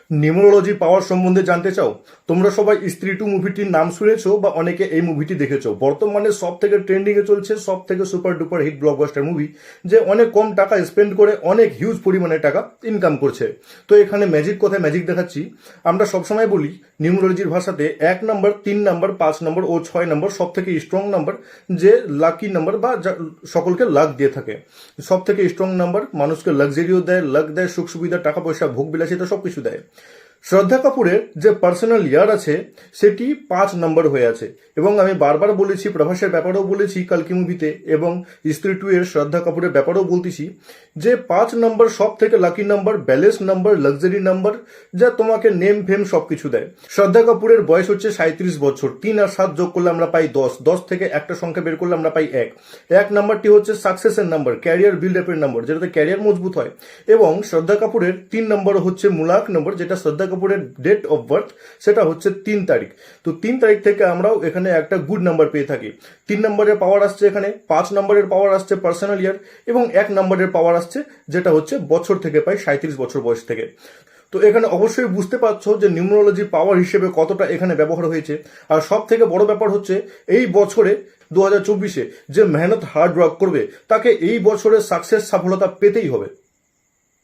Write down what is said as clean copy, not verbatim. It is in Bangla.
নিউমোলজি পাওয়ার সম্বন্ধে জানতে চাও? তোমরা সবাই স্ত্রী টু মুভিটির নাম শুনেছো বা অনেকে এই মুভিটি দেখেছো। বর্তমানে সব থেকে ট্রেন্ডিংয়ে চলছে, সব থেকে super duper hit blockbuster movie, যে অনেক কম টাকা স্পেন্ড করে অনেক হিউজ পরিমাণে টাকা ইনকাম করছে। তো এখানে ম্যাজিক কোথায় ম্যাজিক দেখাচ্ছি। আমরা সবসময় বলি নিউমোলজির ভাষাতে 1 নম্বর, 3 নম্বর, 5 নম্বর ও 6 নম্বর সব থেকে স্ট্রং নাম্বার, যে লাকি নাম্বার বা সকলকে লাক দিয়ে থাকে। সব থেকে স্ট্রং নাম্বার মানুষকে লাক্সারিও দেয়, লাক দেয়, সুখ সুবিধা, টাকা পয়সা, ভোগ বিলাসিতা সবকিছু দেয়। শ্রদ্ধা কাপুরের যে পার্সোনাল ইয়ার আছে সেটি 5 নম্বর হয়ে আছে, এবং আমি বারবার বলেছি, প্রভাসের ব্যাপারেও বলেছি কালকি মুভিতে, এবং স্ত্রী 2 এর শ্রদ্ধা কাপুরের ব্যাপারেও বলতেছি যে 5 নম্বর সব থেকে lucky number, balance number, luxury number, যা তোমাকে নেম ফেম সবকিছু দেয়। শ্রদ্ধা কাপুরের বয়স হচ্ছে 37 বছর। 3 আর 7 যোগ করলে আমরা পাই 10। 10 থেকে একটা সংখ্যা বের করলে আমরা পাই 1। 1 নাম্বারটি হচ্ছে সাকসেসের নাম্বার, ক্যারিয়ার বিল্ড আপের নাম্বার, যেটাতে ক্যারিয়ার মজবুত হয়। এবং শ্রদ্ধা কাপুরের 3 নম্বর হচ্ছে মুলাক নম্বর, যেটা শ্রদ্ধা কাপুরের ডেট অফ বার্থ, সেটা হচ্ছে 3 তারিখ। তো 3 তারিখ থেকে আমরাও এখানে একটা গুড নাম্বার পেয়ে থাকি। 3 নম্বরের পাওয়ার আসছে এখানে, 5 নম্বরের পাওয়ার আসছে পার্সোনাল ইয়ার, এবং 1 নম্বরের পাওয়ার আসছে যেটা হচ্ছে বছর থেকে পাই, 37 বছর বয়স থেকে। তো এখানে অবশ্যই বুঝতে পারছো যে নিউমোলজি পাওয়ার হিসেবে কতটা এখানে ব্যবহার হয়েছে। আর সব থেকে বড় ব্যাপার হচ্ছে এই বছরে 2024-এ যে মেহনত হার্ড ওয়ার্ক করবে তাকে এই বছরে সাকসেস, সফলতা পেতেই হবে।